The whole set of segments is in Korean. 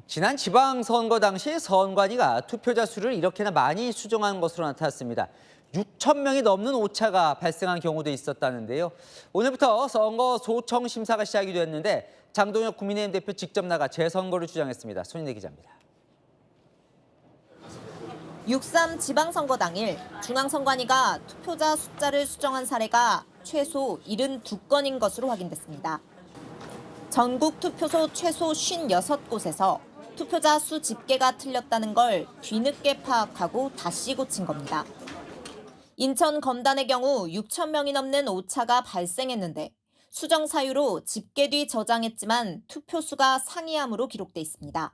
지난 지방선거 당시 선관위가 투표자 수를 이렇게나 많이 수정한 것으로 나타났습니다. 6천 명이 넘는 오차가 발생한 경우도 있었다는데요. 오늘부터 선거 소청 심사가 시작이 됐는데 장동혁 국민의힘 대표 직접 나가 재선거를 주장했습니다. 손인혜 기자입니다. 6.3 지방선거 당일 중앙선관위가 투표자 숫자를 수정한 사례가 최소 72건인 것으로 확인됐습니다. 전국 투표소 최소 56곳에서 투표자 수 집계가 틀렸다는 걸 뒤늦게 파악하고 다시 고친 겁니다. 인천 검단의 경우 6천 명이 넘는 오차가 발생했는데 수정 사유로 집계 뒤 저장했지만 투표수가 상이함으로 기록돼 있습니다.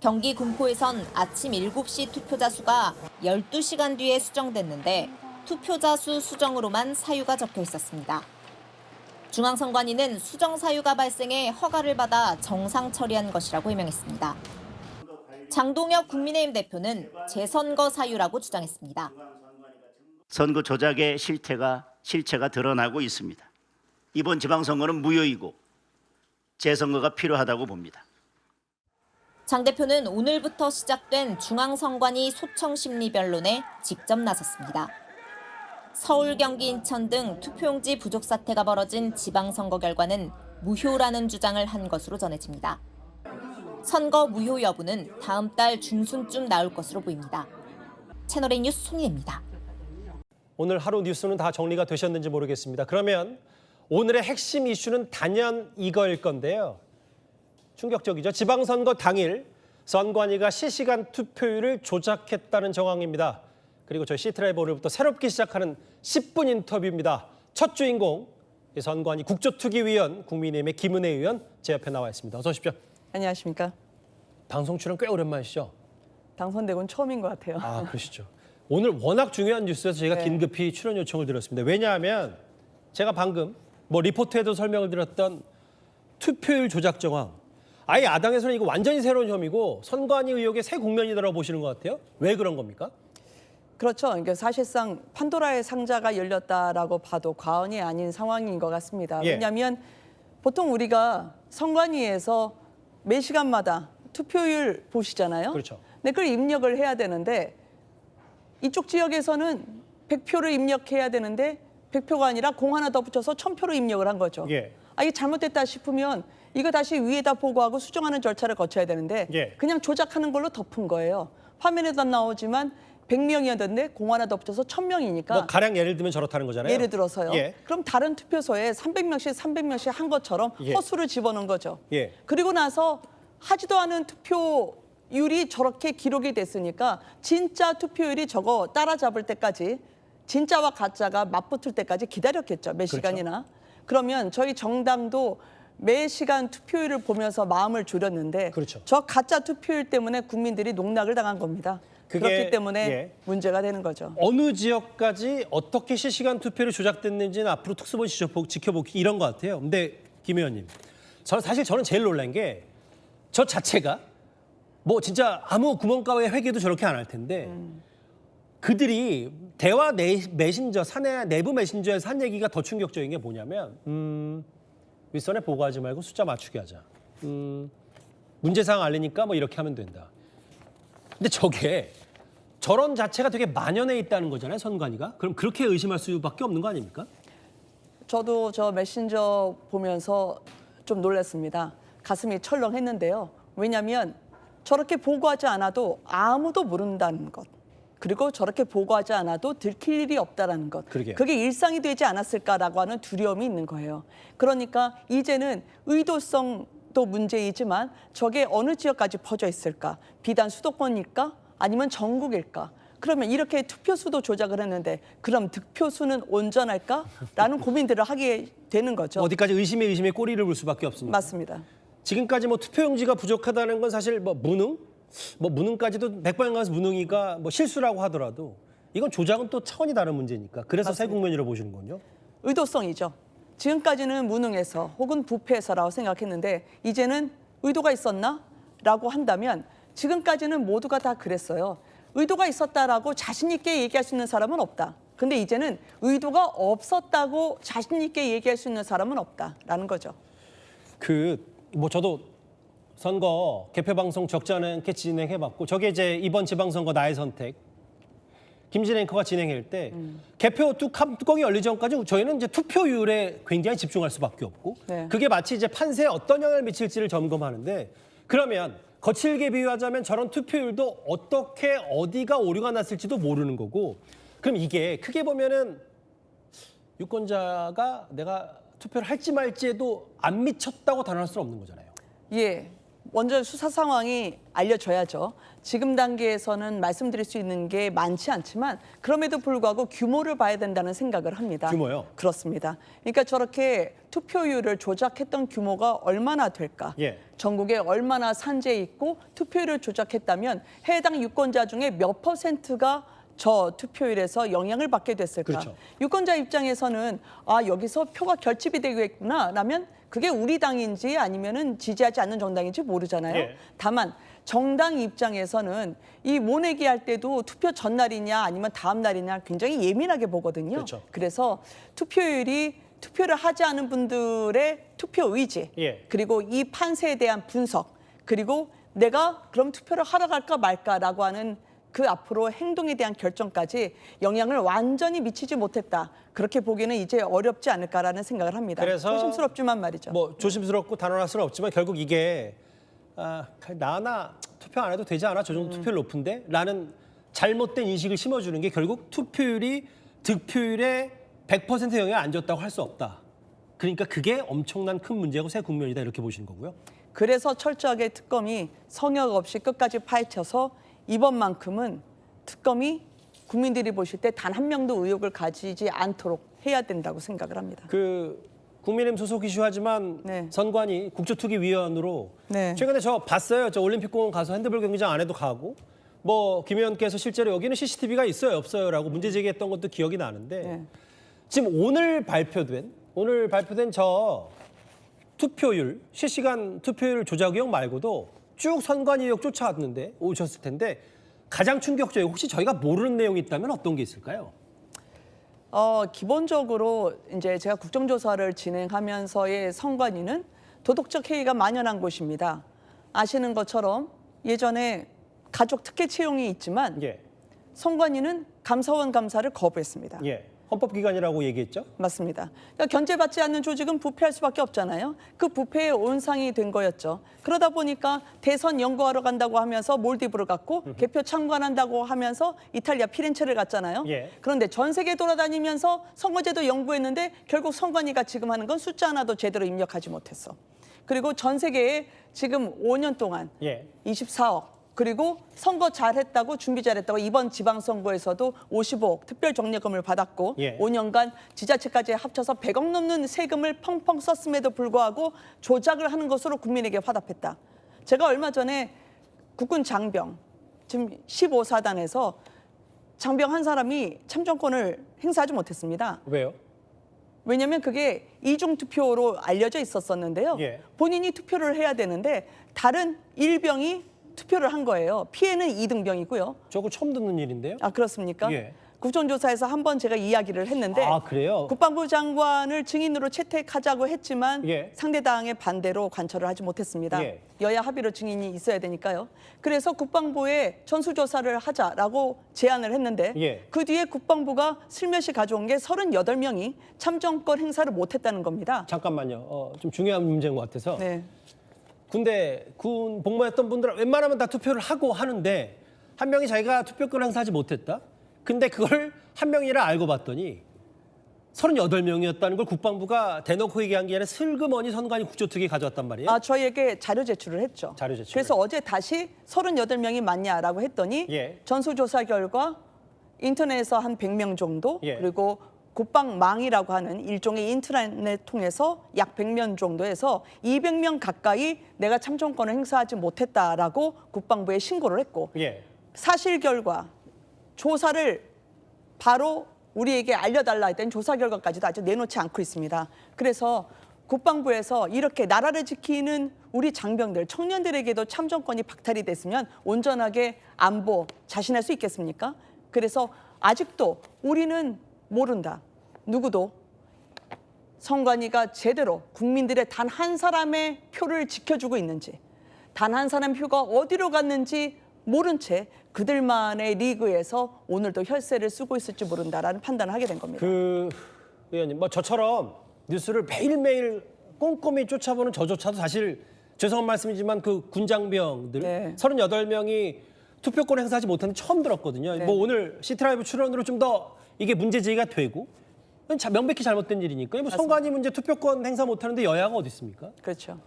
경기 군포에선 아침 7시 투표자 수가 12시간 뒤에 수정됐는데 투표자 수 수정으로만 사유가 적혀 있었습니다. 중앙선관위는 수정 사유가 발생해 허가를 받아 정상 처리한 것이라고 해명했습니다. 장동혁 국민의힘 대표는 재선거 사유라고 주장했습니다. 선거 조작의 실체가 드러나고 있습니다. 이번 지방선거는 무효이고 재선거가 필요하다고 봅니다. 장 대표는 오늘부터 시작된 중앙선관위 소청심리변론에 직접 나섰습니다. 서울, 경기, 인천 등 투표용지 부족 사태가 벌어진 지방선거 결과는 무효라는 주장을 한 것으로 전해집니다. 선거 무효 여부는 다음 달 중순쯤 나올 것으로 보입니다. 채널A 뉴스 손희애입니다. 오늘 하루 뉴스는 다 정리가 되셨는지 모르겠습니다. 그러면 오늘의 핵심 이슈는 단연 이거일 건데요. 충격적이죠. 지방선거 당일 선관위가 실시간 투표율을 조작했다는 정황입니다. 그리고 저희 시트라이브 오늘부터 새롭게 시작하는 10분 인터뷰입니다. 첫 주인공 선관위 국조특위위원 국민의힘의 김은혜 의원 제 옆에 나와 있습니다. 어서 오십시오. 안녕하십니까. 방송 출연 꽤 오랜만이시죠? 당선되고는 처음인 것 같아요. 아, 그러시죠. 오늘 워낙 중요한 뉴스여서 저희가 네. 긴급히 출연 요청을 드렸습니다. 왜냐하면 제가 방금 리포트에도 설명을 드렸던 투표율 조작 정황. 아예 야당에서는 이거 완전히 새로운 혐의고 선관위 의혹의 새 국면이라고 보시는 것 같아요. 왜 그런 겁니까? 그렇죠. 그러니까 사실상 판도라의 상자가 열렸다라고 봐도 과언이 아닌 상황인 것 같습니다. 예. 왜냐하면 보통 우리가 선관위에서 매 시간마다 투표율 보시잖아요. 그렇죠. 근데 그걸 입력을 해야 되는데 이쪽 지역에서는 100표를 입력해야 되는데 100표가 아니라 공 하나 더 붙여서 1000표로 입력을 한 거죠. 예. 이게 잘못됐다 싶으면 이거 다시 위에다 보고하고 수정하는 절차를 거쳐야 되는데 예. 그냥 조작하는 걸로 덮은 거예요. 화면에도 나오지만 100명이었는데 공 하나 더 붙여서 1000명이니까 가령 예를 들면 저렇다는 거잖아요. 예를 들어서요. 예. 그럼 다른 투표소에 300명씩 한 것처럼 예. 허수를 집어넣은 거죠. 예. 그리고 나서 하지도 않은 투표율이 저렇게 기록이 됐으니까 진짜 투표율이 저거 따라잡을 때까지 진짜와 가짜가 맞붙을 때까지 기다렸겠죠. 몇 시간이나. 그러면 저희 정당도 매 시간 투표율을 보면서 마음을 졸였는데 그렇죠. 저 가짜 투표율 때문에 국민들이 농락을 당한 겁니다. 그렇기 때문에 예. 문제가 되는 거죠. 어느 지역까지 어떻게 실시간 투표율이 조작됐는지는 앞으로 특수본 지켜보기 이런 것 같아요. 근데 김 의원님, 저는 제일 놀란 게 저 자체가 진짜 아무 구멍가게 회계도 저렇게 안 할 텐데 그들이 대화 메신저, 사내 내부 메신저에서 한 얘기가 더 충격적인 게 뭐냐면 윗선에 보고하지 말고 숫자 맞추게 하자. 문제사항 알리니까 이렇게 하면 된다. 근데 저게 저런 자체가 되게 만연해 있다는 거잖아요, 선관위가. 그럼 그렇게 의심할 수밖에 없는 거 아닙니까? 저도 저 메신저 보면서 좀 놀랐습니다. 가슴이 철렁했는데요. 왜냐하면 저렇게 보고하지 않아도 아무도 모른다는 것. 그리고 저렇게 보고하지 않아도 들킬 일이 없다는 것. 그러게요. 그게 일상이 되지 않았을까라고 하는 두려움이 있는 거예요. 그러니까 이제는 의도성도 문제이지만 저게 어느 지역까지 퍼져 있을까? 비단 수도권일까? 아니면 전국일까? 그러면 이렇게 투표수도 조작을 했는데 그럼 득표수는 온전할까?라는 고민들을 하게 되는 거죠. 어디까지 의심에 꼬리를 물 수밖에 없습니다. 맞습니다. 지금까지 투표용지가 부족하다는 건 사실 무능? 무능까지도 100번 가서 무능이가 실수라고 하더라도 이건 조작은 또 차원이 다른 문제니까. 그래서 새 국면이라고 보시는군요. 의도성이죠. 지금까지는 무능해서 혹은 부패해서라고 생각했는데 이제는 의도가 있었나? 라고 한다면 지금까지는 모두가 다 그랬어요. 의도가 있었다라고 자신 있게 얘기할 수 있는 사람은 없다. 근데 이제는 의도가 없었다고 자신 있게 얘기할 수 있는 사람은 없다라는 거죠. 저도 선거 개표 방송 적지 않게 진행해봤고 저게 이제 이번 지방선거 나의 선택 김진 앵커가 진행할 때 개표 뚜껑이 열리기 전까지 저희는 이제 투표율에 굉장히 집중할 수밖에 없고 네. 그게 마치 이제 판세에 어떤 영향을 미칠지를 점검하는데 그러면 거칠게 비유하자면 저런 투표율도 어떻게 어디가 오류가 났을지도 모르는 거고 그럼 이게 크게 보면은 유권자가 내가 투표를 할지 말지에도 안 미쳤다고 단언할 수는 없는 거잖아요. 예. 먼저 수사 상황이 알려져야죠. 지금 단계에서는 말씀드릴 수 있는 게 많지 않지만 그럼에도 불구하고 규모를 봐야 된다는 생각을 합니다. 규모요? 그렇습니다. 그러니까 저렇게 투표율을 조작했던 규모가 얼마나 될까? 예. 전국에 얼마나 산재 있고 투표율을 조작했다면 해당 유권자 중에 몇 퍼센트가 저 투표율에서 영향을 받게 됐을까? 그렇죠. 유권자 입장에서는 아 여기서 표가 결집이 되겠구나 라면 그게 우리 당인지 아니면은 지지하지 않는 정당인지 모르잖아요. 예. 다만 정당 입장에서는 이 모내기 할 때도 투표 전날이냐 아니면 다음 날이냐 굉장히 예민하게 보거든요. 그렇죠. 그래서 투표를 하지 않은 분들의 투표 의지 예. 그리고 이 판세에 대한 분석 그리고 내가 그럼 투표를 하러 갈까 말까라고 하는 그 앞으로 행동에 대한 결정까지 영향을 완전히 미치지 못했다. 그렇게 보기는 이제 어렵지 않을까라는 생각을 합니다. 그래서 조심스럽지만 말이죠. 뭐 조심스럽고 단언할 수는 없지만 결국 이게 나나 투표 안 해도 되지 않아? 저 정도 투표율 높은데? 라는 잘못된 인식을 심어주는 게 결국 투표율이 득표율에 100% 영향을 안 줬다고 할 수 없다. 그러니까 그게 엄청난 큰 문제고 새 국면이다 이렇게 보시는 거고요. 그래서 철저하게 특검이 성역 없이 끝까지 파헤쳐서 이번만큼은 특검이 국민들이 보실 때 단 한 명도 의혹을 가지지 않도록 해야 된다고 생각을 합니다. 그 국민의힘 소속 이슈하지만 네. 선관위 국조특위위원으로 네. 최근에 저 봤어요. 저 올림픽공원 가서 핸드볼 경기장 안에도 가고 뭐 김 의원께서 실제로 여기는 CCTV가 있어요 없어요라고 문제 제기했던 것도 기억이 나는데 네. 지금 오늘 발표된 저 투표율 실시간 투표율 조작 의혹 말고도 쭉 선관위 의혹 쫓아왔는데 오셨을 텐데 가장 충격적이고 혹시 저희가 모르는 내용이 있다면 어떤 게 있을까요? 기본적으로 이제 제가 국정조사를 진행하면서의 선관위는 도덕적 해이가 만연한 곳입니다. 아시는 것처럼 예전에 가족 특혜 채용이 있지만 예, 선관위는 감사원 감사를 거부했습니다. 예, 헌법기관이라고 얘기했죠. 맞습니다. 그러니까 견제받지 않는 조직은 부패할 수밖에 없잖아요. 그 부패의 온상이 된 거였죠. 그러다 보니까 대선 연구하러 간다고 하면서 몰디브를 갔고 개표 참관한다고 하면서 이탈리아 피렌체를 갔잖아요. 예. 그런데 전 세계 돌아다니면서 선거제도 연구했는데 결국 선관위가 지금 하는 건 숫자 하나도 제대로 입력하지 못했어. 그리고 전 세계에 지금 5년 동안 예. 24억 그리고 선거 잘했다고 준비 잘했다고 이번 지방선거에서도 55억 특별정리금을 받았고 예. 5년간 지자체까지 합쳐서 100억 넘는 세금을 펑펑 썼음에도 불구하고 조작을 하는 것으로 국민에게 화답했다. 제가 얼마 전에 국군 장병 지금 15사단에서 장병 한 사람이 참정권을 행사하지 못했습니다. 왜요? 왜냐하면 그게 이중투표로 알려져 있었었는데요. 예. 본인이 투표를 해야 되는데 다른 일병이 투표를 한 거예요. 피해는 2등병이고요. 저거 처음 듣는 일인데요. 아 그렇습니까? 예. 국정조사에서 한번 제가 이야기를 했는데 아, 그래요? 국방부 장관을 증인으로 채택하자고 했지만 예. 상대당의 반대로 관철을 하지 못했습니다. 예. 여야 합의로 증인이 있어야 되니까요. 그래서 국방부에 전수조사를 하자라고 제안을 했는데 예. 그 뒤에 국방부가 슬며시 가져온 게 38명이 참정권 행사를 못했다는 겁니다. 잠깐만요. 좀 중요한 문제인 것 같아서. 네. 군대 군 복무했던 분들은 웬만하면 다 투표를 하고 하는데 한 명이 자기가 투표권을 행사하지 못했다. 근데 그걸 한 명이라 알고 봤더니 38명이었다는 걸 국방부가 대놓고 얘기한 게 아니라 슬그머니 선관위 국조특위 가져왔단 말이에요. 아, 저희에게 자료 제출을 했죠. 자료 제출을. 그래서 어제 다시 38명이 맞냐라고 했더니 예. 전수조사 결과 인터넷에서 한 100명 정도 예. 그리고 국방망이라고 하는 일종의 인터넷 통해서 약 100명 정도에서 200명 가까이 내가 참정권을 행사하지 못했다라고 국방부에 신고를 했고 예. 사실 결과 조사를 바로 우리에게 알려달라 했던 조사 결과까지도 아직 내놓지 않고 있습니다. 그래서 국방부에서 이렇게 나라를 지키는 우리 장병들, 청년들에게도 참정권이 박탈이 됐으면 온전하게 안보, 자신할 수 있겠습니까? 그래서 아직도 우리는 모른다. 누구도 선관위가 제대로 국민들의 단 한 사람의 표를 지켜주고 있는지, 단 한 사람 표가 어디로 갔는지 모른 채 그들만의 리그에서 오늘도 혈세를 쓰고 있을지 모른다라는 판단을 하게 된 겁니다. 의원님, 뭐 저처럼 뉴스를 매일매일 꼼꼼히 쫓아보는 저조차도 사실 죄송한 말씀이지만 그 군장병들 네. 38명이 투표권 행사하지 못하는 처음 들었거든요. 네. 뭐 오늘 시트라이브 출연으로 좀 더 이게 문제 제기가 되고 명백히 잘못된 일이니까 뭐 선관위 문제 투표권 행사 못하는데 여야가 어디 있습니까? 그렇죠.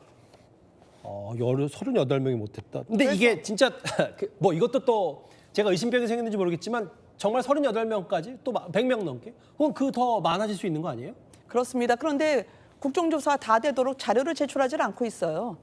38명이 못했다. 근데 이게 진짜 뭐 이것도 또 제가 의심병이 생겼는지 모르겠지만 정말 38명까지 또 100명 넘게 혹은 그 더 많아질 수 있는 거 아니에요? 그렇습니다. 그런데 국정조사 다 되도록 자료를 제출하지 않고 있어요.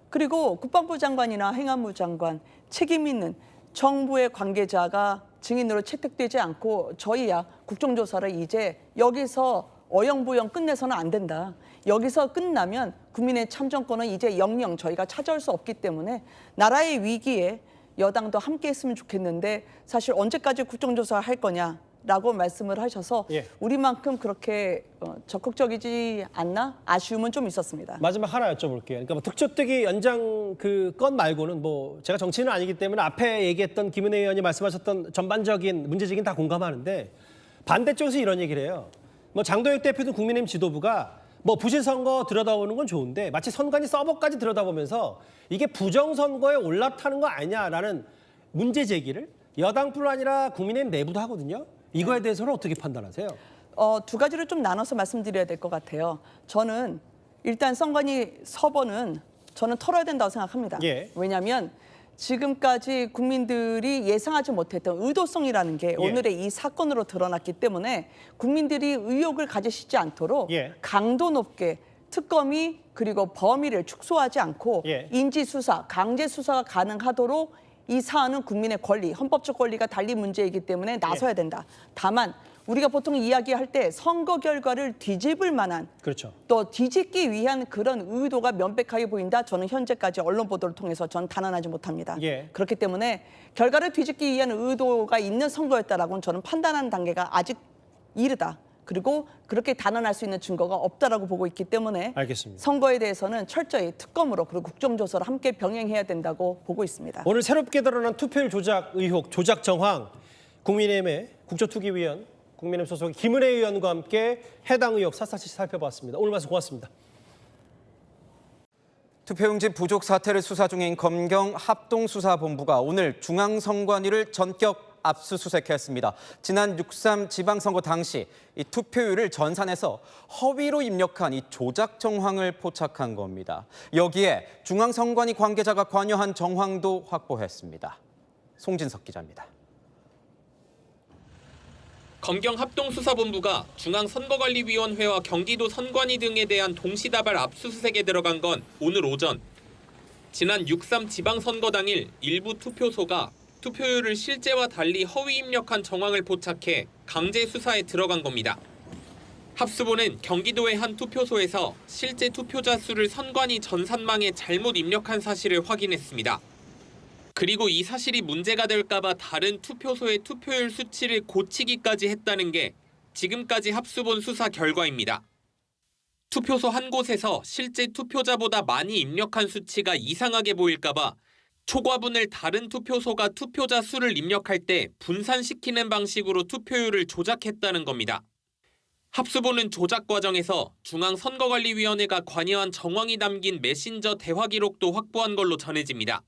그리고 국방부 장관이나 행안부 장관 책임 있는 정부의 관계자가 증인으로 채택되지 않고 저희야 국정조사를 이제 여기서 어영부영 끝내서는 안 된다. 여기서 끝나면 국민의 참정권은 이제 영영 저희가 찾아올 수 없기 때문에 나라의 위기에 여당도 함께 했으면 좋겠는데 사실 언제까지 국정조사 할 거냐라고 말씀을 하셔서 예. 우리만큼 그렇게 적극적이지 않나 아쉬움은 좀 있었습니다. 마지막 하나 여쭤볼게요. 그러니까 뭐 특조특위 연장 그 건 말고는 뭐 제가 정치인은 아니기 때문에 앞에 얘기했던 김은혜 의원이 말씀하셨던 전반적인 문제제기는 다 공감하는데 반대쪽에서 이런 얘기를 해요. 뭐 장도혁 대표도 국민의힘 지도부가 뭐 부실 선거 들여다보는 건 좋은데 마치 선관위 서버까지 들여다보면서 이게 부정선거에 올라타는 거 아니냐라는 문제 제기를 여당뿐 아니라 국민의힘 내부도 하거든요. 이거에 대해서는 어떻게 판단하세요? 두 가지를 좀 나눠서 말씀드려야 될 것 같아요. 저는 일단 선관위 서버는 저는 털어야 된다고 생각합니다. 예. 왜냐하면 지금까지 국민들이 예상하지 못했던 의도성이라는 게 오늘의 이 사건으로 드러났기 때문에 국민들이 의혹을 가지시지 않도록 예. 강도 높게 특검이 그리고 범위를 축소하지 않고 예. 인지수사, 강제수사가 가능하도록 이 사안은 국민의 권리, 헌법적 권리가 달린 문제이기 때문에 나서야 된다. 다만 우리가 보통 이야기할 때 선거 결과를 뒤집을 만한 그렇죠. 또 뒤집기 위한 그런 의도가 명백하게 보인다. 저는 현재까지 언론 보도를 통해서 전 단언하지 못합니다. 예. 그렇기 때문에 결과를 뒤집기 위한 의도가 있는 선거였다라고는 저는 판단하는 단계가 아직 이르다. 그리고 그렇게 단언할 수 있는 증거가 없다라고 보고 있기 때문에 알겠습니다. 선거에 대해서는 철저히 특검으로 그리고 국정조사를 함께 병행해야 된다고 보고 있습니다. 오늘 새롭게 드러난 투표율 조작 의혹, 조작 정황 국민의힘의 국조특위위원 국민의힘 소속 김은혜 의원과 함께 해당 의혹 샅샅이 살펴봤습니다. 오늘 말씀 고맙습니다. 투표용지 부족 사태를 수사 중인 검경 합동수사본부가 오늘 중앙선관위를 전격 압수수색했습니다. 지난 6.3 지방선거 당시 이 투표율을 전산해서 허위로 입력한 이 조작 정황을 포착한 겁니다. 여기에 중앙선관위 관계자가 관여한 정황도 확보했습니다. 송진석 기자입니다. 검경 합동수사본부가 중앙선거관리위원회와 경기도 선관위 등에 대한 동시다발 압수수색에 들어간 건 오늘 오전. 지난 6.3 지방선거 당일 일부 투표소가 투표율을 실제와 달리 허위 입력한 정황을 포착해 강제 수사에 들어간 겁니다. 합수본은 경기도의 한 투표소에서 실제 투표자 수를 선관위 전산망에 잘못 입력한 사실을 확인했습니다. 그리고 이 사실이 문제가 될까 봐 다른 투표소의 투표율 수치를 고치기까지 했다는 게 지금까지 합수본 수사 결과입니다. 투표소 한 곳에서 실제 투표자보다 많이 입력한 수치가 이상하게 보일까 봐 초과분을 다른 투표소가 투표자 수를 입력할 때 분산시키는 방식으로 투표율을 조작했다는 겁니다. 합수본은 조작 과정에서 중앙선거관리위원회가 관여한 정황이 담긴 메신저 대화 기록도 확보한 걸로 전해집니다.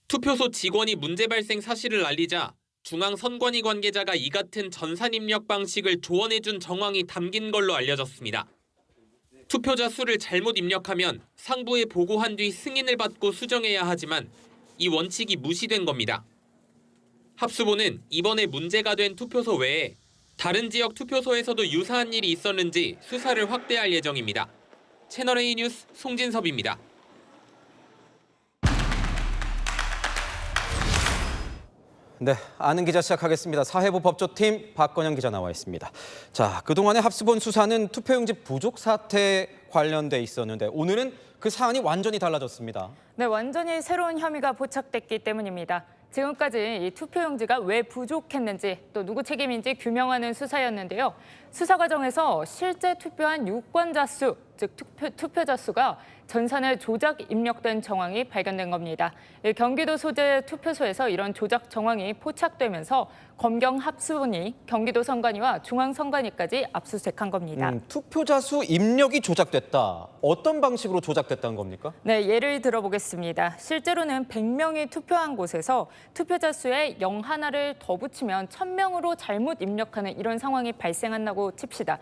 투표소 직원이 문제 발생 사실을 알리자 중앙선관위 관계자가 이 같은 전산 입력 방식을 조언해준 정황이 담긴 걸로 알려졌습니다. 투표자 수를 잘못 입력하면 상부에 보고한 뒤 승인을 받고 수정해야 하지만 이 원칙이 무시된 겁니다. 합수본은 이번에 문제가 된 투표소 외에 다른 지역 투표소에서도 유사한 일이 있었는지 수사를 확대할 예정입니다. 채널A 뉴스 송진섭입니다. 네, 아는 기자 시작하겠습니다. 사회부 법조팀 박건영 기자 나와 있습니다. 자, 그동안의 합수본 수사는 투표용지 부족 사태에 관련돼 있었는데 오늘은 그 사안이 완전히 달라졌습니다. 네, 완전히 새로운 혐의가 포착됐기 때문입니다. 지금까지 이 투표용지가 왜 부족했는지 또 누구 책임인지 규명하는 수사였는데요. 수사 과정에서 실제 투표한 유권자 수, 즉 투표자 수가 전산에 조작 입력된 정황이 발견된 겁니다. 경기도 소재 투표소에서 이런 조작 정황이 포착되면서 검경 합수본이 경기도 선관위와 중앙선관위까지 압수수색한 겁니다. 투표자 수 입력이 조작됐다. 어떤 방식으로 조작됐다는 겁니까? 네, 예를 들어보겠습니다. 실제로는 100명이 투표한 곳에서 투표자 수에 0 하나를 더 붙이면 1000명으로 잘못 입력하는 이런 상황이 발생한다고 칩시다.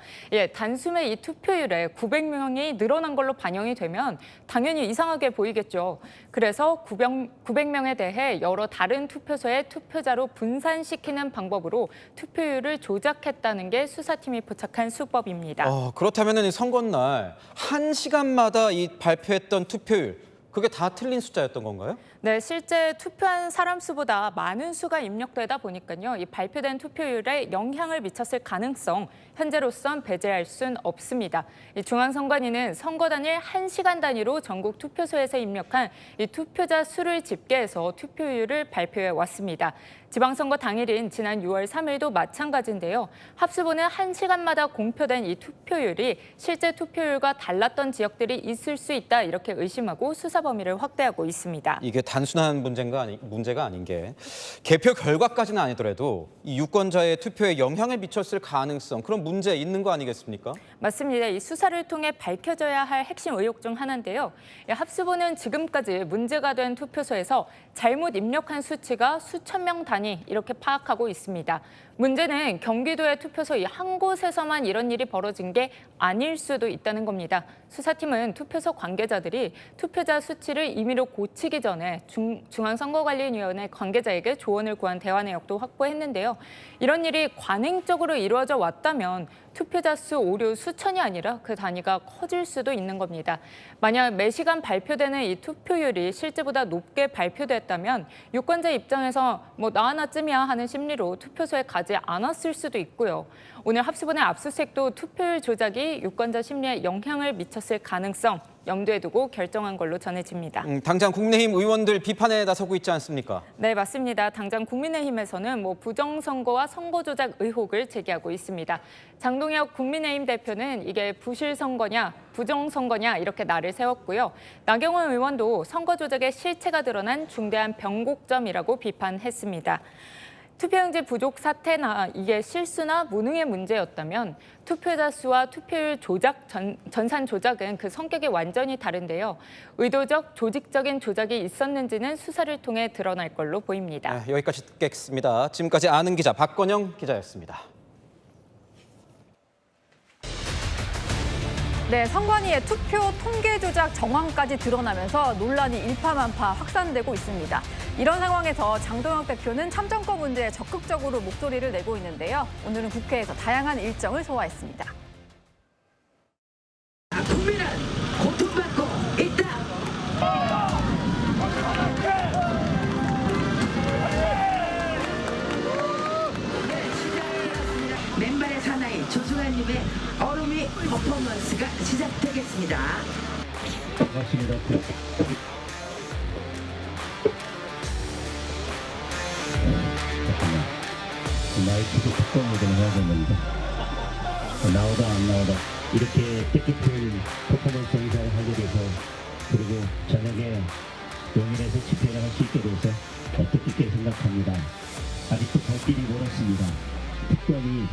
단숨에 이 투표율에 900명이 늘어난 걸로 반영이 되면 당연히 이상하게 보이겠죠. 그래서 900명에 대해 여러 다른 투표소에 투표자로 분산시키는 방법으로 투표율을 조작했다는 게 수사팀이 포착한 수법입니다. 그렇다면 이 선거날 1시간마다 이 발표했던 투표율, 그게 다 틀린 숫자였던 건가요? 네, 실제 투표한 사람 수보다 많은 수가 입력되다 보니까요. 이 발표된 투표율에 영향을 미쳤을 가능성, 현재로선 배제할 순 없습니다. 이 중앙선관위는 선거 당일 1시간 단위로 전국 투표소에서 입력한 이 투표자 수를 집계해서 투표율을 발표해 왔습니다. 지방선거 당일인 지난 6월 3일도 마찬가지인데요. 합수본은 1시간마다 공표된 이 투표율이 실제 투표율과 달랐던 지역들이 있을 수 있다, 이렇게 의심하고 수사 범위를 확대하고 있습니다. 이게 단순한 문제가 아닌 게 개표 결과까지는 아니더라도 이 유권자의 투표에 영향을 미쳤을 가능성, 그런 문제 있는 거 아니겠습니까? 맞습니다. 이 수사를 통해 밝혀져야 할 핵심 의혹 중 하나인데요. 합수본은 지금까지 문제가 된 투표소에서 잘못 입력한 수치가 수천 명 단위 이렇게 파악하고 있습니다. 문제는 경기도의 투표소 이 한 곳에서만 이런 일이 벌어진 게 아닐 수도 있다는 겁니다. 수사팀은 투표소 관계자들이 투표자 수치를 임의로 고치기 전에 중앙선거관리위원회 관계자에게 조언을 구한 대화 내역도 확보했는데요. 이런 일이 관행적으로 이루어져 왔다면 투표자 수 오류 수천이 아니라 그 단위가 커질 수도 있는 겁니다. 만약 매 시간 발표되는 이 투표율이 실제보다 높게 발표됐다면 유권자 입장에서 나 하나쯤이야 하는 심리로 투표소에 가지 않았을 수도 있고요. 오늘 합수본의 압수수색도 투표율 조작이 유권자 심리에 영향을 미쳤을 가능성 염두에 두고 결정한 걸로 전해집니다. 당장 국민의힘 의원들 비판에 나서고 있지 않습니까? 네, 맞습니다. 당장 국민의힘에서는 부정선거와 선거조작 의혹을 제기하고 있습니다. 장동혁 국민의힘 대표는 이게 부실선거냐, 부정선거냐 이렇게 날을 세웠고요. 나경원 의원도 선거조작의 실체가 드러난 중대한 변곡점이라고 비판했습니다. 투표용지 부족 사태나 이게 실수나 무능의 문제였다면 투표자 수와 투표율 조작, 전산 조작은 그 성격이 완전히 다른데요. 의도적, 조직적인 조작이 있었는지는 수사를 통해 드러날 걸로 보입니다. 여기까지 듣겠습니다. 지금까지 아는 기자 박건영 기자였습니다. 네, 선관위의 투표 통계 조작 정황까지 드러나면서 논란이 일파만파 확산되고 있습니다. 이런 상황에서 장동혁 대표는 참정권 문제에 적극적으로 목소리를 내고 있는데요. 오늘은 국회에서 다양한 일정을 소화했습니다. 국민은 고통받고 있다. 맨발의 사나이 조승환님의 얼음이 퍼포먼스가 시작되겠습니다. 반갑습니다. 마이크도 뚜껑으로 해야 되는데 나오다 안 나오다 이렇게 뜻깊은 퍼포먼스 행사를 하게 돼서, 그리고 저녁에 용인에서 집회를 할 수 있게 돼서 뜻깊게 생각합니다. 아직도 갈 길이 멀었습니다. 특별히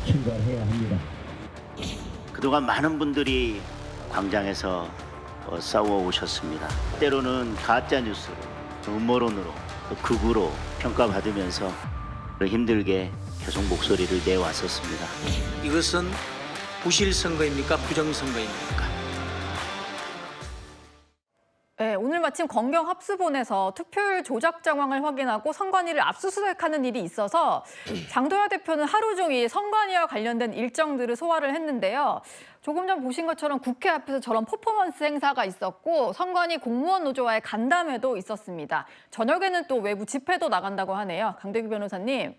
출발해야 합니다. 그동안 많은 분들이 광장에서 싸워 오셨습니다. 때로는 가짜 뉴스로, 음모론으로, 극우로 평가받으면서 힘들게 계속 목소리를 내왔었습니다. 이것은 부실 선거입니까? 부정 선거입니까? 네, 오늘 마침 검경 합수본에서 투표율 조작 정황을 확인하고 선관위를 압수수색하는 일이 있어서 장동혁 대표는 하루 종일 선관위와 관련된 일정들을 소화를 했는데요. 조금 전 보신 것처럼 국회 앞에서 저런 퍼포먼스 행사가 있었고 선관위 공무원 노조와의 간담회도 있었습니다. 저녁에는 또 외부 집회도 나간다고 하네요. 강대규 변호사님,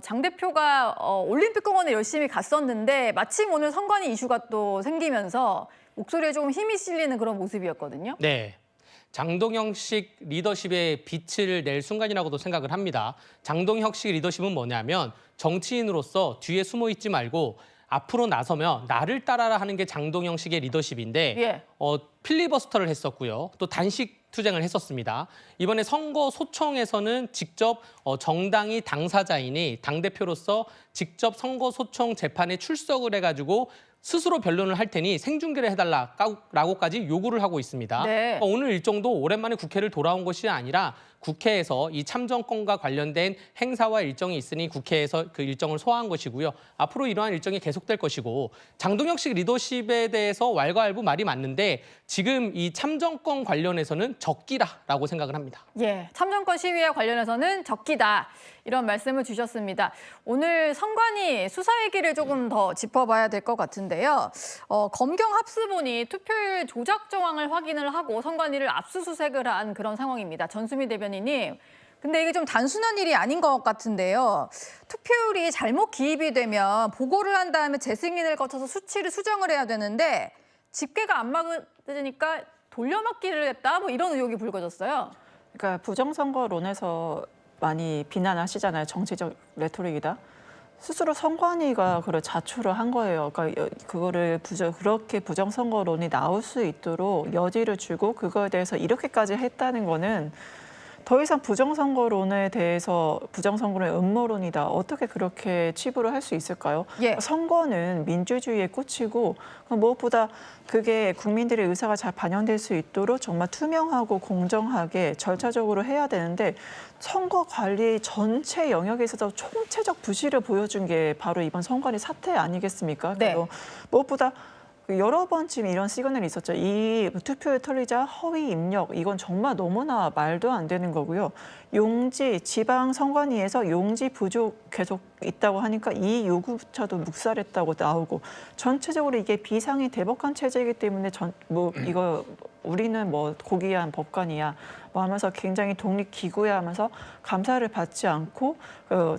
장 대표가 올림픽공원에 열심히 갔었는데 마침 오늘 선관위 이슈가 또 생기면서 목소리에 조금 힘이 실리는 그런 모습이었거든요. 네. 장동혁식 리더십의 빛을 낼 순간이라고도 생각을 합니다. 장동혁식 리더십은 뭐냐면 정치인으로서 뒤에 숨어 있지 말고 앞으로 나서면 나를 따라라 하는 게 장동혁식의 리더십인데 예. 필리버스터를 했었고요. 또 단식 투쟁을 했었습니다. 이번에 선거 소청에서는 직접 정당이 당사자이니 당대표로서 직접 선거 소청 재판에 출석을 해가지고 스스로 변론을 할 테니 생중계를 해달라고까지 요구를 하고 있습니다. 네. 오늘 일정도 오랜만에 국회를 돌아온 것이 아니라 국회에서 이 참정권과 관련된 행사와 일정이 있으니 국회에서 그 일정을 소화한 것이고요. 앞으로 이러한 일정이 계속될 것이고 장동혁식 리더십에 대해서 왈가왈부 말이 맞는데 지금 이 참정권 관련해서는 적기라라고 생각을 합니다. 예, 참정권 시위와 관련해서는 적기다. 이런 말씀을 주셨습니다. 오늘 선관위 수사 얘기를 조금 더 짚어봐야 될 것 같은데요. 검경 합수본이 투표율 조작 정황을 확인을 하고 선관위를 압수수색을 한 그런 상황입니다. 전수미 대변인님, 근데 이게 좀 단순한 일이 아닌 것 같은데요. 투표율이 잘못 기입이 되면 보고를 한 다음에 재승인을 거쳐서 수치를 수정을 해야 되는데 집계가 안 맞으니까 돌려막기를 했다, 뭐 이런 의혹이 불거졌어요. 그러니까 부정선거론에서 많이 비난하시잖아요. 정치적 레토릭이다. 스스로 선관위가 그걸 자초를 한 거예요. 그러니까 그거를 그렇게 부정선거론이 나올 수 있도록 여지를 주고 그거에 대해서 이렇게까지 했다는 거는 더 이상 부정선거론에 대해서 부정선거론의 음모론이다. 어떻게 그렇게 치부를 할 수 있을까요? 예. 선거는 민주주의의 꽃이고 무엇보다 그게 국민들의 의사가 잘 반영될 수 있도록 정말 투명하고 공정하게 절차적으로 해야 되는데 선거 관리 전체 영역에 있어서 총체적 부실을 보여준 게 바로 이번 선관위 사태 아니겠습니까? 네. 무엇보다 여러 번쯤 이런 시그널이 있었죠. 이 투표에 털리자 허위 입력, 이건 정말 너무나 말도 안 되는 거고요. 용지, 지방선관위에서 용지 부족 계속 있다고 하니까 이 요구조차도 묵살했다고 나오고 전체적으로 이게 비상이 대법관 체제이기 때문에 이거 우리는 뭐 고귀한 법관이야 뭐 하면서 굉장히 독립기구야 하면서 감사를 받지 않고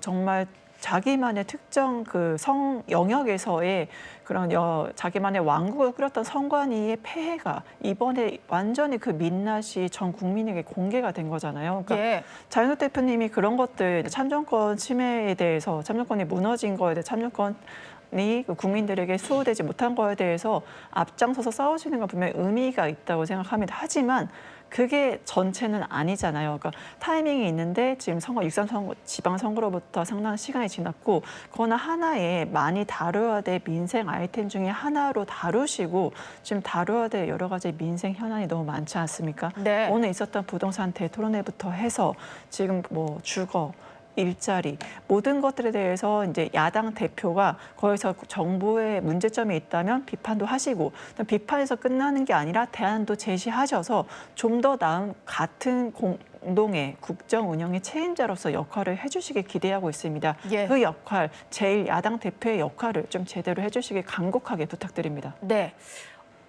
정말 자기만의 특정 그 성 영역에서의 그런 자기만의 왕국을 꾸렸던 선관위의 폐해가 이번에 완전히 그 민낯이 전 국민에게 공개가 된 거잖아요. 그러니까 예. 자연석 대표님이 그런 것들 참정권 침해에 대해서 참정권이 무너진 거에 대해 참정권이 국민들에게 수호되지 못한 거에 대해서 앞장서서 싸우시는 건 분명히 의미가 있다고 생각합니다. 하지만 그게 전체는 아니잖아요. 그러니까 타이밍이 있는데 지금 6.3 지방선거로부터 상당한 시간이 지났고 그거는 하나의 많이 다뤄야 될 민생 아이템 중에 하나로 다루시고 지금 다뤄야 될 여러 가지 민생 현안이 너무 많지 않습니까? 네. 오늘 있었던 부동산 대토론회부터 해서 지금 뭐 주거, 일자리 모든 것들에 대해서 이제 야당 대표가 거기서 정부의 문제점이 있다면 비판도 하시고 비판에서 끝나는 게 아니라 대안도 제시하셔서 좀 더 나은 같은 공동의 국정 운영의 책임자로서 역할을 해주시길 기대하고 있습니다. 예. 그 역할, 제일 야당 대표의 역할을 좀 제대로 해주시길 간곡하게 부탁드립니다. 네.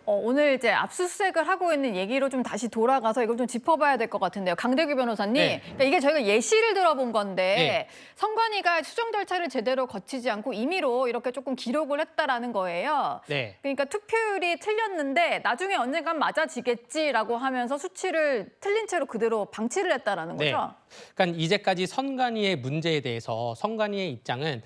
오늘 이제 압수수색을 하고 있는 얘기로 좀 다시 돌아가서 이걸 좀 짚어봐야 될 것 같은데요. 강대규 변호사님, 네. 그러니까 이게 저희가 예시를 들어본 건데 네. 선관위가 수정 절차를 제대로 거치지 않고 임의로 이렇게 조금 기록을 했다라는 거예요. 네. 그러니까 투표율이 틀렸는데 나중에 언젠간 맞아지겠지라고 하면서 수치를 틀린 채로 그대로 방치를 했다라는 거죠. 그러니까 이제까지 선관위의 문제에 대해서 선관위의 입장은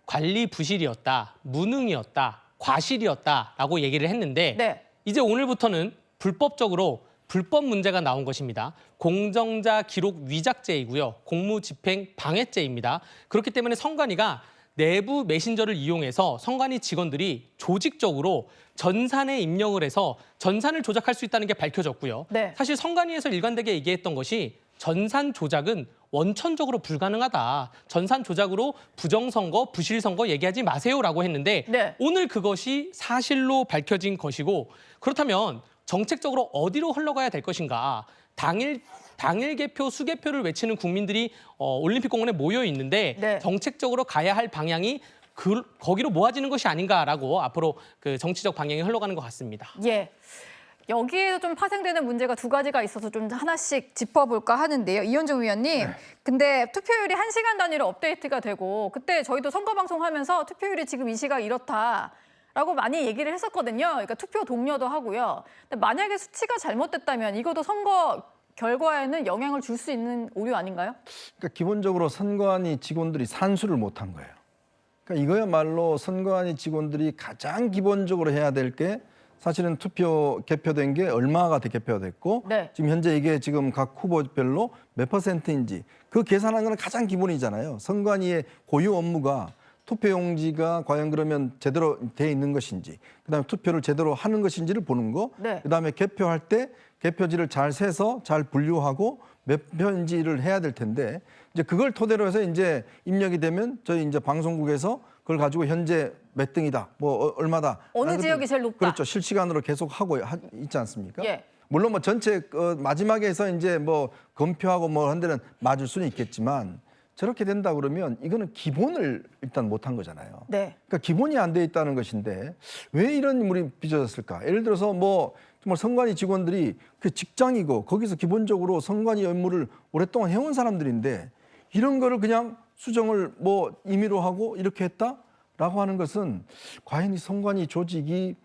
관리 부실이었다, 무능이었다, 과실이었다라고 얘기를 했는데 네. 이제 오늘부터는 불법적으로 불법 문제가 나온 것입니다. 공정자 기록 위작죄이고요. 공무집행 방해죄입니다. 그렇기 때문에 선관위가 내부 메신저를 이용해서 선관위 직원들이 조직적으로 전산에 입력을 해서 전산을 조작할 수 있다는 게 밝혀졌고요. 네. 사실 선관위에서 일관되게 얘기했던 것이 전산 조작은 원천적으로 불가능하다. 전산 조작으로 부정선거, 부실선거 얘기하지 마세요라고 했는데 네. 오늘 그것이 사실로 밝혀진 것이고 그렇다면 정책적으로 어디로 흘러가야 될 것인가. 당일 개표, 수개표를 외치는 국민들이 올림픽공원에 모여 있는데 네. 정책적으로 가야 할 방향이 거기로 모아지는 것이 아닌가라고 앞으로 그 정치적 방향이 흘러가는 것 같습니다. 예. 여기에서 좀 파생되는 문제가 두 가지가 있어서 좀 하나씩 짚어볼까 하는데요. 이현종 위원님, 근데 투표율이 1시간 단위로 업데이트가 되고 그때 저희도 선거방송 하면서 투표율이 지금 이 시각 이렇다. 라고 많이 얘기를 했었거든요. 그러니까 투표 동료도 하고요. 근데 만약에 수치가 잘못됐다면 이것도 선거 결과에는 영향을 줄 수 있는 오류 아닌가요? 그러니까 기본적으로 선관위 직원들이 산수를 못한 거예요. 그러니까 이거야말로 선관위 직원들이 가장 기본적으로 해야 될 게 사실은 투표 개표된 게 얼마가 개표됐고 네. 지금 현재 이게 지금 각 후보별로 몇 %인지 그 계산하는 건 가장 기본이잖아요. 선관위의 고유 업무가 투표용지가 과연 그러면 제대로 돼 있는 것인지, 그다음에 투표를 제대로 하는 것인지를 보는 거, 네. 그다음에 개표할 때 개표지를 잘 세서 잘 분류하고 몇 표인지를 해야 될 텐데 이제 그걸 토대로 해서 이제 입력이 되면 저희 이제 방송국에서 그걸 가지고 현재 몇 등이다, 뭐 얼마다, 어느 지역이 제일 높다. 그렇죠. 실시간으로 계속 하고 있지 않습니까? 예. 물론 뭐 전체 마지막에서 이제 뭐 검표하고 뭐 한 데는 맞을 수는 있겠지만 저렇게 된다 그러면 이거는 기본을 일단 못한 거잖아요. 네. 그러니까 기본이 안 돼 있다는 것인데 왜 이런 인물이 빚어졌을까? 예를 들어서 뭐 정말 선관위 직원들이 그 직장이고 거기서 기본적으로 선관위 업무를 오랫동안 해온 사람들인데 이런 거를 그냥 수정을 뭐 임의로 하고 이렇게 했다라고 하는 것은 과연 이 선관위 조직이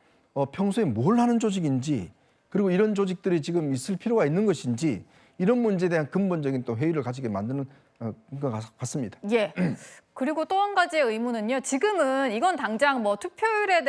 평소에 뭘 하는 조직인지, 그리고 이런 조직들이 지금 있을 필요가 있는 것인지, 이런 문제에 대한 근본적인 또 회의를 가지게 만드는 것 같습니다. 예. 그리고 또 한 가지의 의문은요. 지금은 이건 당장 뭐 투표율에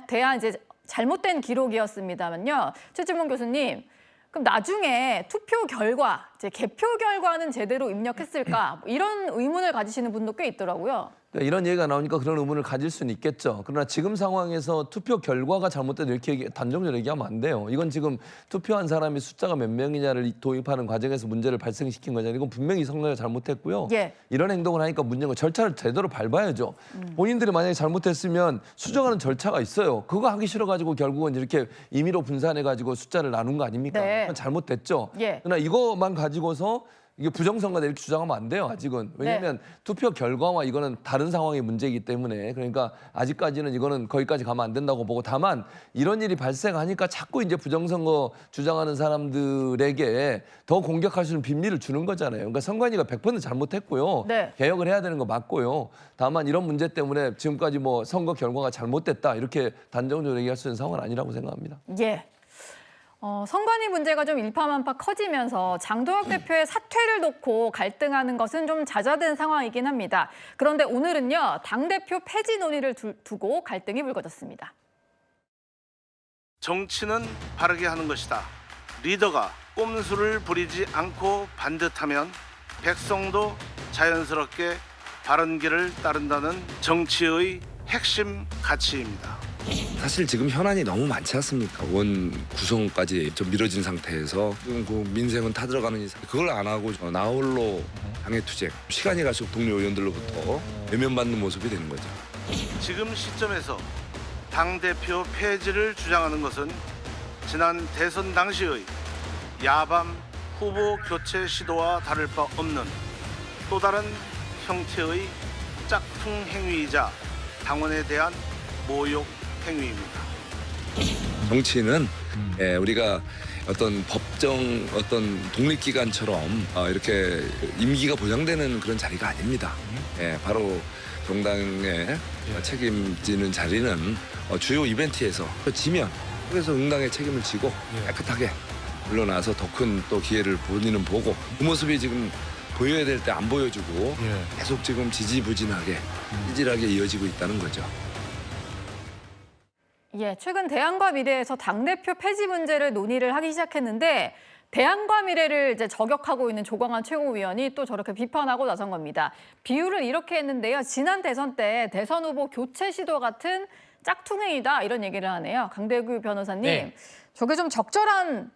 대한 이제 잘못된 기록이었습니다만요. 최진봉 교수님, 그럼 나중에 투표 결과, 이제 개표 결과는 제대로 입력했을까? 이런 의문을 가지시는 분도 꽤 있더라고요. 이런 얘기가 나오니까 그런 의문을 가질 수는 있겠죠. 그러나 지금 상황에서 투표 결과가 잘못된 이렇게 단정적으로 얘기하면 안 돼요. 이건 지금 투표한 사람이 숫자가 몇 명이냐를 도입하는 과정에서 문제를 발생시킨 거잖아요. 이건 분명히 선관위가 잘못했고요. 예. 이런 행동을 하니까 문제인 거, 절차를 제대로 밟아야죠. 본인들이 만약에 잘못했으면 수정하는 절차가 있어요. 그거 하기 싫어가지고 결국은 이렇게 임의로 분산해가지고 숫자를 나눈 거 아닙니까? 네. 그건 잘못됐죠. 예. 그러나 이것만 가지고서 이게 부정선거다 이렇게 주장하면 안 돼요, 아직은. 왜냐하면 투표 결과와 이거는 다른 상황의 문제이기 때문에, 그러니까 아직까지는 이거는 거기까지 가면 안 된다고 보고, 다만 이런 일이 발생하니까 자꾸 이제 부정선거 주장하는 사람들에게 더 공격할 수 있는 빌미를 주는 거잖아요. 그러니까 선관위가 100% 잘못했고요. 네. 개혁을 해야 되는 거 맞고요. 다만 이런 문제 때문에 지금까지 뭐 선거 결과가 잘못됐다 이렇게 단정적으로 얘기할 수 있는 상황은 아니라고 생각합니다. 예. 선관위 문제가 좀 일파만파 커지면서 장도혁 대표의 사퇴를 놓고 갈등하는 것은 좀 잦아든 상황이긴 합니다. 그런데 오늘은요, 당대표 폐지 논의를 두고 갈등이 불거졌습니다. 정치는 바르게 하는 것이다. 리더가 꼼수를 부리지 않고 반듯하면 백성도 자연스럽게 바른 길을 따른다는 정치의 핵심 가치입니다. 사실 지금 현안이 너무 많지 않습니까? 원 구성까지 좀 미뤄진 상태에서 지금 그 민생은 타들어가는 이상 그걸 안 하고 나홀로 당해투쟁, 시간이 갈수록 동료 의원들로부터 외면받는 모습이 되는 거죠. 지금 시점에서 당대표 폐지를 주장하는 것은 지난 대선 당시의 야밤 후보 교체 시도와 다를 바 없는 또 다른 형태의 짝퉁 행위이자 당원에 대한 모욕 행위입니다. 정치는 우리가 어떤 법정 어떤 독립기관처럼 이렇게 임기가 보장되는 그런 자리가 아닙니다. 바로 정당의 책임지는 자리는 주요 이벤트에서 지면 그래서 응당의 책임을 지고 깨끗하게 물러나서 더 큰 또 기회를 본인은 보고 그 모습이 지금 보여야 될 때 안 보여주고 계속 지금 지지부진하게 찌질하게 이어지고 있다는 거죠. 예, 최근 대안과 미래에서 당대표 폐지 문제를 논의를 하기 시작했는데 대안과 미래를 이제 저격하고 있는 조광한 최고위원이 또 저렇게 비판하고 나선 겁니다. 비유를 이렇게 했는데요. 지난 대선 때 대선 후보 교체 시도 같은 짝퉁행위다 이런 얘기를 하네요. 강대규 변호사님, 네. 저게 좀 적절한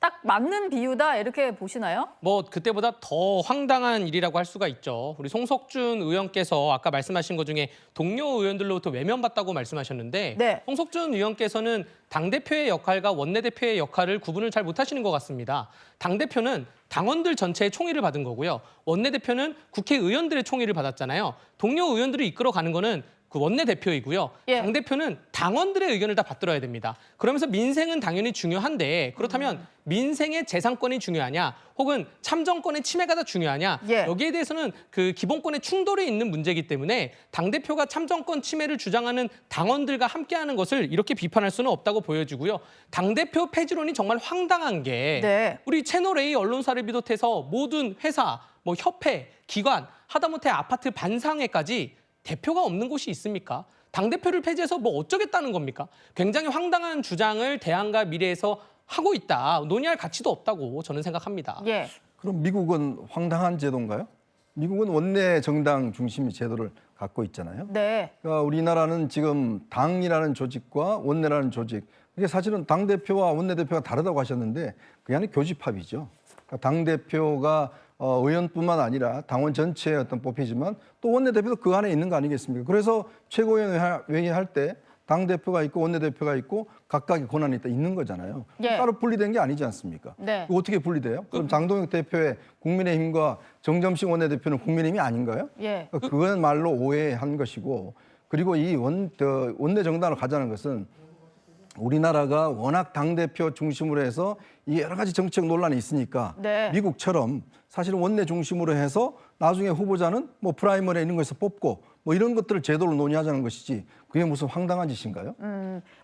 딱 맞는 비유다 이렇게 보시나요? 뭐 그때보다 더 황당한 일이라고 할 수가 있죠. 우리 송석준 의원께서 아까 말씀하신 것 중에 동료 의원들로부터 외면받다고 말씀하셨는데 네. 송석준 의원께서는 당대표의 역할과 원내대표의 역할을 구분을 잘 못하시는 것 같습니다. 당대표는 당원들 전체의 총의를 받은 거고요. 원내대표는 국회의원들의 총의를 받았잖아요. 동료 의원들이 이끌어가는 거는 그 원내대표이고요. 당대표는 당원들의 의견을 다 받들어야 됩니다. 그러면서 민생은 당연히 중요한데 그렇다면 민생의 재산권이 중요하냐 혹은 참정권의 침해가 더 중요하냐 여기에 대해서는 그 기본권의 충돌이 있는 문제이기 때문에 당대표가 참정권 침해를 주장하는 당원들과 함께하는 것을 이렇게 비판할 수는 없다고 보여지고요. 당대표 폐지론이 정말 황당한 게 우리 채널A 언론사를 비롯해서 모든 회사, 뭐 협회, 기관, 하다못해 아파트 반상회까지 대표가 없는 곳이 있습니까? 당대표를 폐지해서 뭐 어쩌겠다는 겁니까? 굉장히 황당한 주장을 대안과 미래에서 하고 있다. 논의할 가치도 없다고 저는 생각합니다. 그럼 미국은 황당한 제도인가요? 미국은 원내 정당 중심의 제도를 갖고 있잖아요. 그러니까 우리나라는 지금 당이라는 조직과 원내라는 조직, 이게 사실은 당대표와 원내대표가 다르다고 하셨는데 그게 아니라 교집합이죠. 그러니까 당대표가 의원뿐만 아니라 당원 전체의 어떤 뽑히지만 또 원내대표도 그 안에 있는 거 아니겠습니까? 그래서 최고위원회 할 때 당대표가 있고 원내대표가 있고 각각의 권한이 있는 거잖아요. 따로 분리된 게 아니지 않습니까? 어떻게 분리돼요? 그럼 장동혁 대표의 국민의힘과 정점식 원내대표는 국민의힘이 아닌가요? 그건 말로 오해한 것이고, 그리고 이 원내 정당으로 가자는 것은 우리나라가 워낙 당대표 중심으로 해서 이 여러 가지 정책 논란이 있으니까 미국처럼 사실은 원내 중심으로 해서 나중에 후보자는 뭐 프라이머리 이런 거에서 뽑고 뭐 이런 것들을 제도로 논의하자는 것이지 그게 무슨 황당한 짓인가요?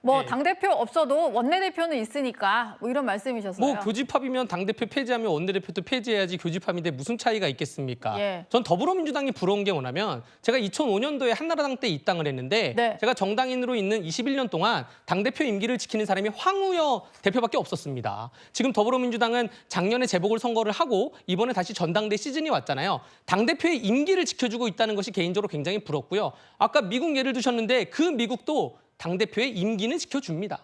뭐 당대표 없어도 원내대표는 있으니까 뭐 이런 말씀이셨어요. 뭐 교집합이면 당대표 폐지하면 원내대표도 폐지해야지 교집합인데 무슨 차이가 있겠습니까? 전 더불어민주당이 부러운 게 뭐냐면 제가 2005년도에 한나라당 때 입당을 했는데 제가 정당인으로 있는 21년 동안 당대표 임기를 지키는 사람이 황우여 대표밖에 없었습니다. 지금 더불어민주당은 작년에 재보궐선거를 하고 이번에 다시 전당대 시즌이 왔잖아요. 당대표의 임기를 지켜주고 있다는 것이 개인적으로 굉장히 부럽고요. 아까 미국 예를 드셨는데 그 미국도 당대표의 임기는 지켜줍니다.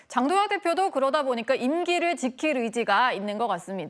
장동혁 대표도 그러다 보니까 임기를 지킬 의지가 있는 것 같습니다.